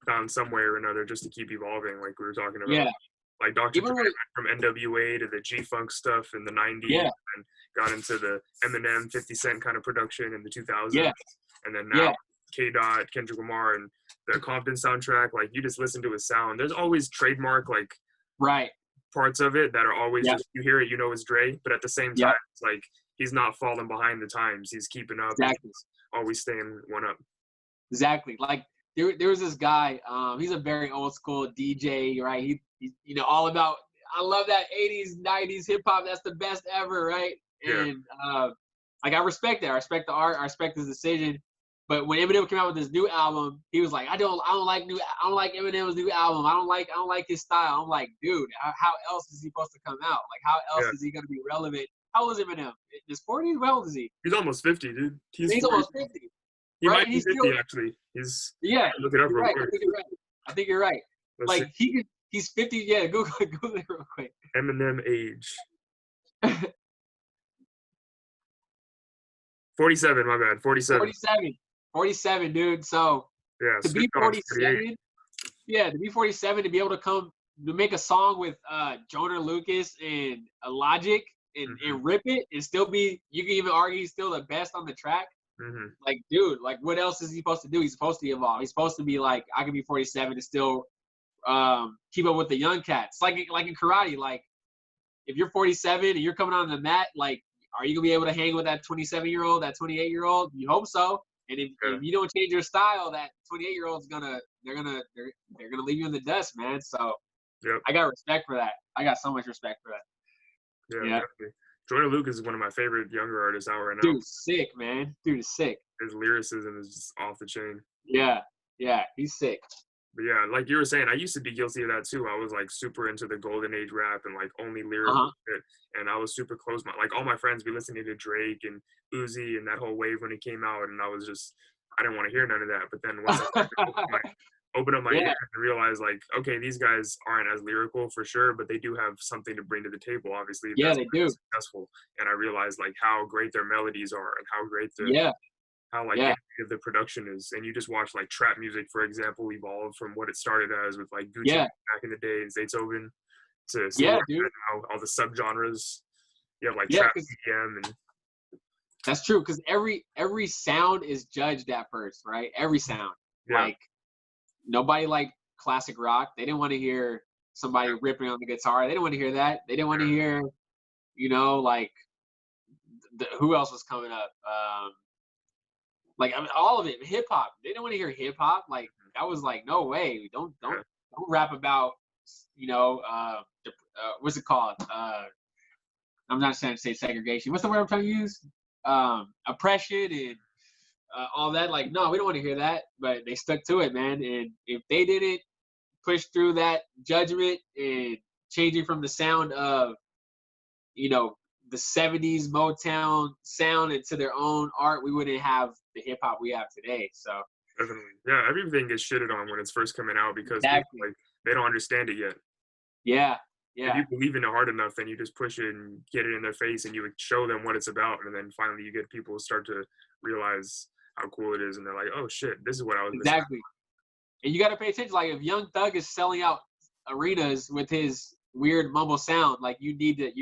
found some way or another just to keep evolving, like we were talking about. Yeah. Like Dr. Dre went from NWA to the G-Funk stuff in the 90s and got into the Eminem, 50 Cent kind of production in the 2000s. Yeah. And then now K-Dot, Kendrick Lamar, and the Compton soundtrack, like you just listen to his sound. There's always trademark, like parts of it that are always just, you hear it, you know it's Dre. But at the same time, it's like he's not falling behind the times. He's keeping up. Exactly. He's always staying one up. Exactly. Like there was this guy, he's a very old school DJ, right? He all about, I love that 80s, 90s hip hop. That's the best ever, right? And like I respect that. I respect the art. I respect his decision. But when Eminem came out with his new album, he was like, I don't like Eminem's new album. I don't like his style. I'm like, dude, how else is he supposed to come out? Like, how else is he gonna be relevant? How old is Eminem? In his 40s? How old is he? He's almost 50, dude. He's almost 50. He might be 50 actually. Look it up real quick. I think you're right. Let's like see. He's 50. Yeah, Google it real quick. Eminem age. 47, my bad. 47. 47, dude. So to be 47, to be 47, to be able to make a song with Joyner Lucas and Logic and rip it and still be, you can even argue he's still the best on the track. Like, dude, like what else is he supposed to do? He's supposed to evolve. He's supposed to be like, I can be 47 and still keep up with the young cats. Like in karate, like if you're 47 and you're coming on the mat, like, are you gonna be able to hang with that 27-year-old, that 28-year-old? You hope so. And if you don't change your style, that 28-year-old's they're gonna leave you in the dust, man. So I got respect for that. I got so much respect for that. Yeah. Definitely. Joyner Lucas is one of my favorite younger artists out right now. Dude, sick, man. Dude is sick. His lyricism is just off the chain. Yeah, he's sick. But yeah, like you were saying, I used to be guilty of that too. I was like super into the golden age rap and like only lyrical shit. And I was super close. Like all my friends be listening to Drake and Uzi and that whole wave when it came out. And I didn't want to hear none of that. But then once I started open up my ears and realize like, okay, these guys aren't as lyrical for sure, but they do have something to bring to the table, obviously. Yeah, they do. Successful. And I realized like how great their melodies are and how great how innovative the production is. And you just watch like trap music, for example, evolve from what it started as with like Gucci back in the day and Zaytoven to see now all the subgenres. You have like trap EDM and That's true, because every sound is judged at first, right? Every sound. Yeah. Like nobody liked classic rock. They didn't want to hear somebody ripping on the guitar. They didn't want to hear that. They didn't want to hear, like who else was coming up? Like I mean, all of it, hip hop. They didn't want to hear hip hop. Like that was like, no way. Don't rap about, what's it called? I'm not trying to say segregation. What's the word I'm trying to use? Oppression and all that. Like, no, we don't want to hear that. But they stuck to it, man. And if they didn't push through that judgment and changing from the sound of, the 70s Motown sound into their own art, we wouldn't have the hip hop we have today. So Definitely. Yeah, everything gets shitted on when it's first coming out because exactly. people, they don't understand it yet. Yeah. If you believe in it hard enough, then you just push it and get it in their face and you show them what it's about. And then finally you get people start to realize how cool it is. And they're like, oh shit, this is what I was missing. Exactly. And you got to pay attention. Like if Young Thug is selling out arenas with his weird mumble sound, like you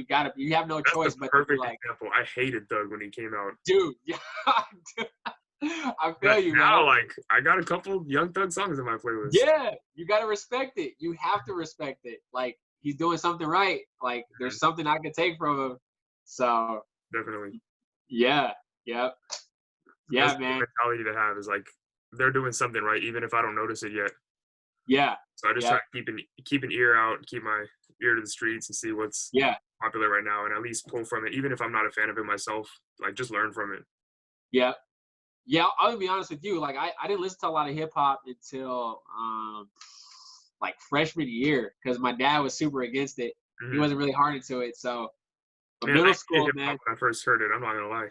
have no choice but perfect to be like, example. I hated Thug when he came out. Dude, yeah. I feel you, now, man. like, I got a couple Young Thug songs in my playlist. Yeah, you got to respect it. You have to respect it. Like, he's doing something right. Like, there's something I could take from him. So. Definitely. Yeah. Yep. Yeah, that's man. the mentality to have is, like, they're doing something right, even if I don't notice it yet. Yeah. So I just try to keep an ear out, keep my ear to the streets and see what's popular right now and at least pull from it, even if I'm not a fan of it myself, like, just learn from it. Yeah. Yeah, I'll be honest with you. Like, I didn't listen to a lot of hip hop until like freshman year because my dad was super against it. He wasn't really hard into it. So, middle school, man. When I first heard it, I'm not gonna lie.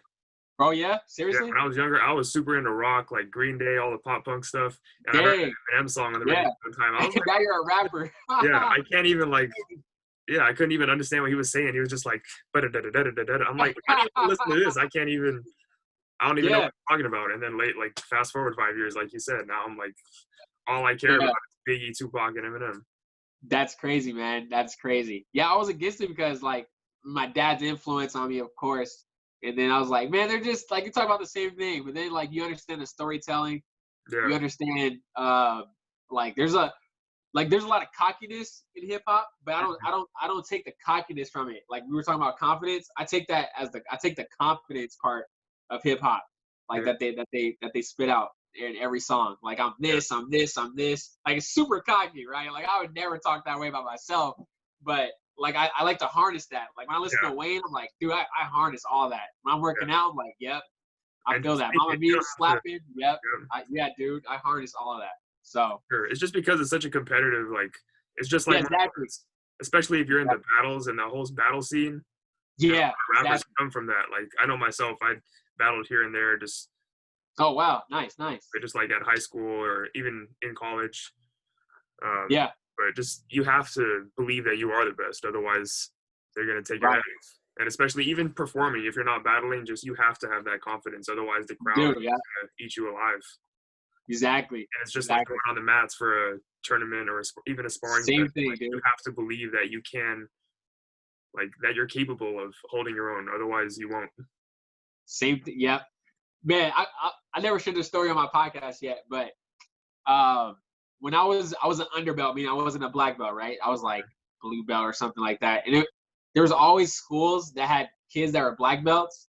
Oh yeah, seriously? Yeah, when I was younger, I was super into rock, like Green Day, all the pop punk stuff. And I heard an Eminem song on the radio one time. I was like, now you're a rapper. I can't even I couldn't even understand what he was saying. He was just like, I'm like, how do you even listen to this? I don't even know what I'm talking about. And then fast forward 5 years, like you said, now I'm like, all I care about is Biggie, Tupac, and Eminem. That's crazy, man. That's crazy. Yeah, I was against it because like my dad's influence on me, of course. And then I was like, man, they're just like, you talk about the same thing, but then like you understand the storytelling. Yeah. You understand there's a lot of cockiness in hip hop, but I don't take the cockiness from it. Like we were talking about confidence, I take that as I take the confidence part of hip hop, like that they spit out in every song. Like I'm this. Like it's super cocky, right? Like I would never talk that way about myself, but like I like to harness that. Like when I listen to Wayne, I'm like, dude, I harness all that. When I'm working out, I'm like, yep, I feel that. Mama Mia slapping, yep, dude, I harness all of that. So it's just because it's such a competitive, it's just like exactly. Especially if you're in the battles and the whole battle scene. Yeah, rappers come from that. Like I know myself, I battled here and there, just. Oh wow, nice. Just like at high school or even in college. Yeah. But just you have to believe that you are the best, otherwise they're gonna take your head off. And especially even performing, if you're not battling, just you have to have that confidence, otherwise the crowd is gonna eat you alive. Exactly. And it's just like going on the mats for a tournament or even a sparring. Same thing, dude. You have to believe that you can, that you're capable of holding your own. Otherwise, you won't. Same thing. Yeah, man. I never shared this story on my podcast yet, but when I was an underbelt, meaning I wasn't a black belt, right? I was like blue belt or something like that, and there was always schools that had kids that were black belts.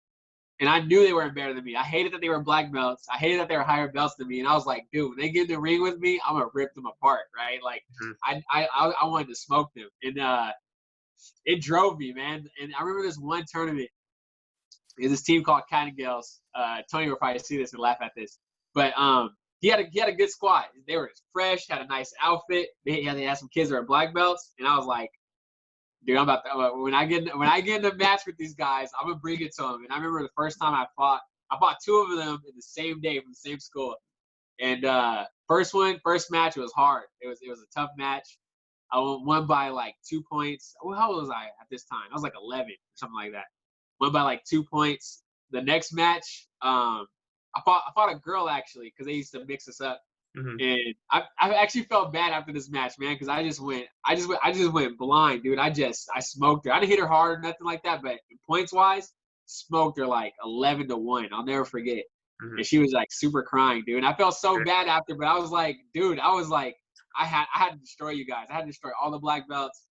And I knew they weren't better than me. I hated that they were black belts. I hated that they were higher belts than me. And I was like, dude, when they get in the ring with me, I'm gonna rip them apart, right? Like, I wanted to smoke them, and it drove me, man. And I remember this one tournament. There's this team called Cat and Gals. Tony will probably see this and laugh at this, but he had a good squad. They were fresh, had a nice outfit. They had some kids that were black belts, and I was like, dude, I'm about to, when I get in the match with these guys, I'm gonna bring it to them. And I remember the first time I fought two of them in the same day from the same school. And first match was hard. It was a tough match. I won by like 2 points. How old was I at this time? I was like 11 or something like that. Won by like 2 points. The next match, I fought a girl actually because they used to mix us up. Mm-hmm. And I actually felt bad after this match, man, because I just went blind, dude. I smoked her. I didn't hit her hard or nothing like that, but points wise, smoked her like 11-1. I'll never forget. Mhm. And she was like super crying, dude. And I felt so bad after, but I was like, dude, I had to destroy you guys. I had to destroy all the black belts.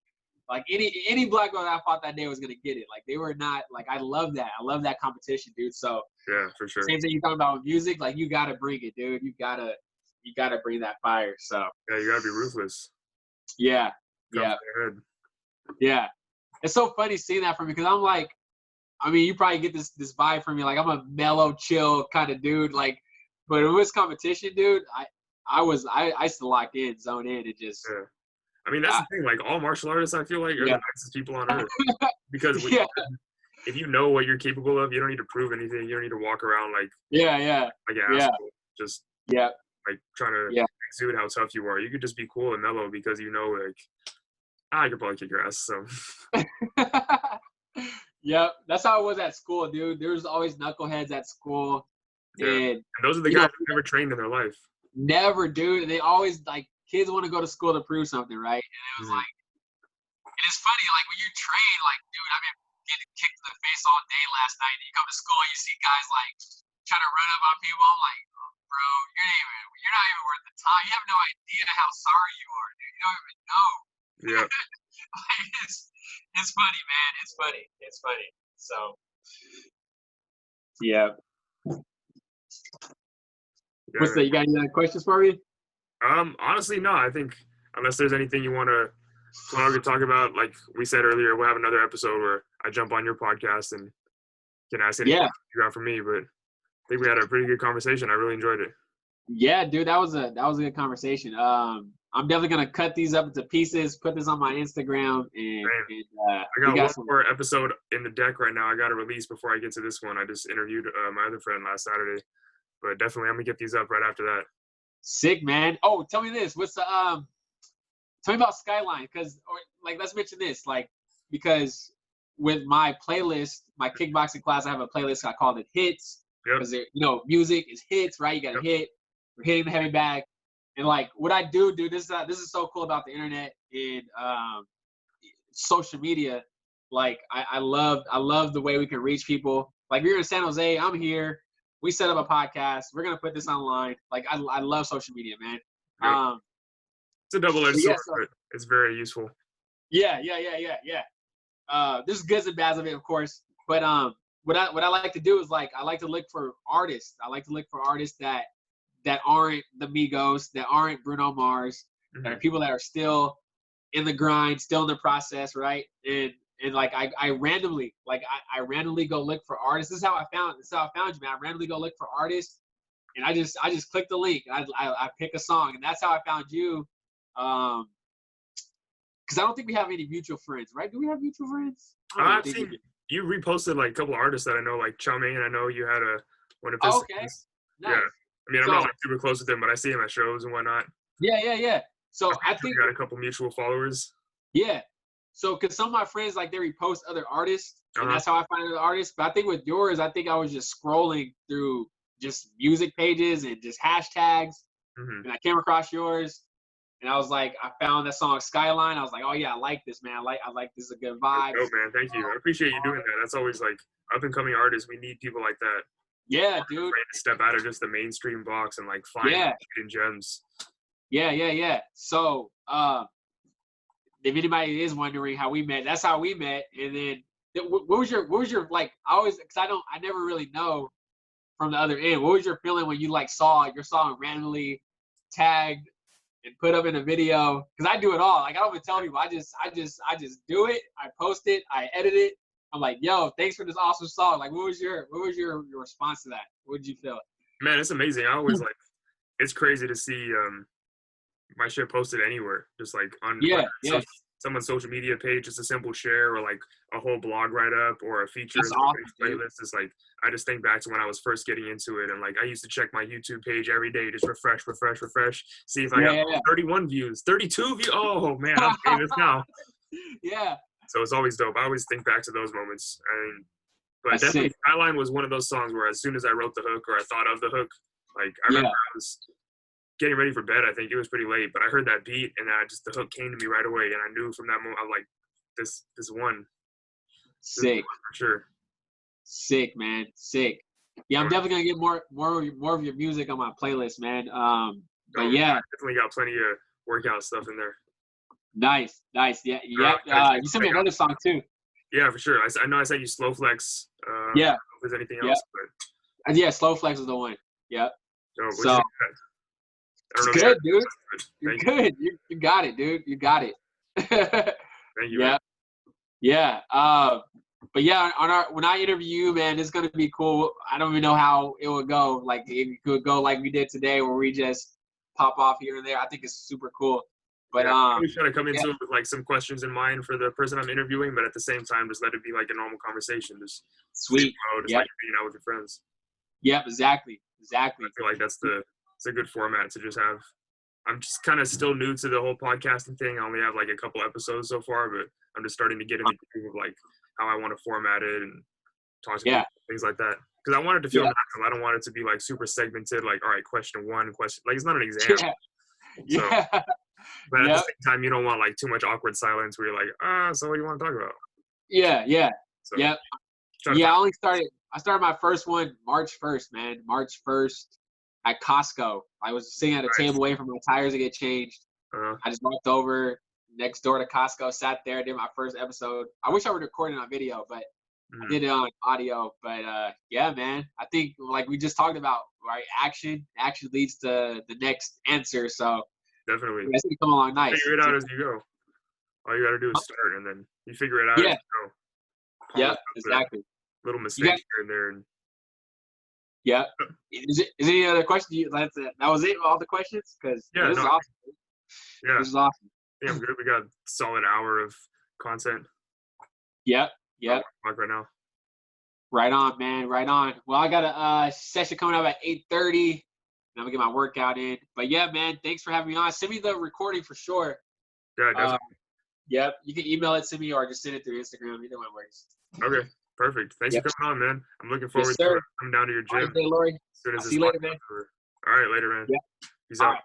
Like any black belt I fought that day was gonna get it. Like they were not like I love that. I love that competition, dude. So Yeah, for sure. same thing you're talking about with music. Like you gotta bring it, dude. You gotta bring that fire. So Yeah, you gotta be ruthless. yeah, Comes yeah, to your head. yeah. It's so funny seeing that from me because I'm like, I mean, you probably get this vibe from me. Like I'm a mellow, chill kind of dude. Like, but in this competition, dude, I used to lock in, zone in, and just Yeah. I mean, that's the thing. Like all martial artists, I feel like are the nicest people on earth because if you know what you're capable of, you don't need to prove anything. You don't need to walk around like like an asshole, just like trying to exude how tough you are. You could just be cool and mellow because you know like I could probably kick your ass. So Yep, that's how it was at school, dude. There was always knuckleheads at school, and those are the guys who never trained in their life. Never, dude. And they always like kids want to go to school to prove something, right? And it was like, and it's funny, like when you train, like, dude, I've been getting kicked in the face all day last night. And you come to school and you see guys like trying to run up on people. I'm like, oh, bro, you're not even worth the time. You have no idea how sorry you are, dude. You don't even know. Yeah. Like, it's funny, man. It's funny. It's funny. So, yeah. What's that? You got any other questions for me? Honestly, no. I think unless there's anything you want to talk about, like we said earlier, we'll have another episode where I jump on your podcast and can ask anything you got from me. But I think we had a pretty good conversation. I really enjoyed it. Yeah, dude, that was a good conversation. I'm definitely gonna cut these up into pieces, put this on my Instagram, and I got one more episode in the deck right now. I got to release before I get to this one. I just interviewed my other friend last Saturday, but definitely I'm gonna get these up right after that. Sick, man. Oh, tell me this. What's the tell me about Skyline, let's mention this, because with my playlist, my kickboxing class, I have a playlist. I called it Hits because music is hits, right? You got to hit. We're hitting the heavy bag, and like what I do, dude. This is so cool about the internet and social media. Like I love the way we can reach people. Like you're in San Jose, I'm here. We set up a podcast. We're gonna put this online. Like I love social media, man. It's a double-edged sword, but it's very useful. Yeah. There's goods and bads of it, of course. But what I like to do is I like to look for artists. I like to look for artists that aren't the Migos, that aren't Bruno Mars, that are people that are still in the grind, still in the process, right? And like I randomly go look for artists. This is how I found you, man. I randomly go look for artists, and I just click the link. I pick a song, and that's how I found you. Because I don't think we have any mutual friends, right? Do we have mutual friends? I've seen you reposted like a couple of artists that I know, like Chow Mein. I know you had one of his. Oh, okay. Nice. Yeah. I mean, I'm not like super close with him, but I see him at shows and whatnot. Yeah. So I think we got a couple mutual followers. Yeah. So, because some of my friends, they repost other artists, and that's how I find other artists. But I think with yours, I think I was just scrolling through just music pages and just hashtags, and I came across yours, and I was like, I found that song Skyline. I was like, oh yeah, I like this, man. I like this is a good vibe. Oh man, thank you. I appreciate you doing that. That's always like up and coming artists. We need people like that. Yeah, dude. Afraid to step out of just the mainstream box and find hidden gems. Yeah. So, if anybody is wondering how we met, that's how we met. And then, what was your I always, because I never really know from the other end. What was your feeling when you saw your song randomly tagged and put up in a video? Because I do it all. I don't even tell people. I just do it. I post it. I edit it. I'm like, yo, thanks for this awesome song. What was your response to that? What did you feel? Man, it's amazing. I always it's crazy to see my shit posted anywhere, just on someone's social media page, just a simple share or a whole blog write up or a feature in the playlist. It's I just think back to when I was first getting into it, and I used to check my YouTube page every day, just refresh, see if I got 31 views, 32 views. Oh man, I'm famous now. Yeah. So it's always dope. I always think back to those moments. But definitely Skyline was one of those songs where as soon as I wrote the hook or I thought of the hook, I remember I was getting ready for bed. I think it was pretty late, but I heard that beat and the hook came to me right away, and I knew from that moment I was like, this one. Sick. For sure. Sick, man. Sick. Yeah, I'm definitely gonna get more of your music on my playlist, man. But yeah, definitely got plenty of workout stuff in there. nice. Yeah. You sent me another song too. Yeah, for sure. I know I sent you Slow Flex. Yeah. If there's anything else, but Yeah, Slow Flex is the one. Yep. no, So it's good, dude. You're good. You got it, dude. You got it. Thank you. Yeah. Man. Yeah. But yeah, when I interview you, man, it's gonna be cool. I don't even know how it would go. Like it could go like we did today, where we just pop off here and there. I think it's super cool. But I'm trying to come into it with like some questions in mind for the person I'm interviewing, but at the same time, just let it be like a normal conversation. Just sweet. Just like being out with your friends. Yep, exactly. I feel like it's a good format to just have. I'm just kind of still new to the whole podcasting thing. I only have like a couple episodes so far, but I'm just starting to get into the groove of like how I want to format it and talk to people, things like that. Because I want it to feel natural. I don't want it to be like super segmented. Like, all right, question one, question. Like, it's not an exam. Yeah. So, but at the same time, you don't want like too much awkward silence where you're like, so what do you want to talk about? Yeah. So, yep. I started my first one March 1st, man. March 1st at Costco. I was sitting at a table waiting for my tires to get changed. I just walked over next door to Costco, sat there, did my first episode. I wish I were recording on video, but I did it on audio. But yeah, man, I think like we just talked about, right? Action leads to the next answer. So definitely, it's gonna come along nice. Figure it out as you go. All you got to do is start, and then you figure it out. Yeah. As you go. Yeah, exactly. Little mistakes here and there. And yeah. Is any other question? That was it. All the questions? Because this is awesome. Yeah. This is awesome. Yeah, I'm good. We got a solid hour of content. Yep. Right now. Right on, man. Right on. Well, I got a session coming up at 8:30. I'm gonna get my workout in. But yeah, man, thanks for having me on. Send me the recording for sure. Yeah, definitely. Yep. You can email it to me or just send it through Instagram. Either one works. Okay. Perfect. Thanks for coming on, man. I'm looking forward to coming down to your gym. All right, J Loree. As soon as see you later, man. All right, later, man. Yeah. Peace out. Right.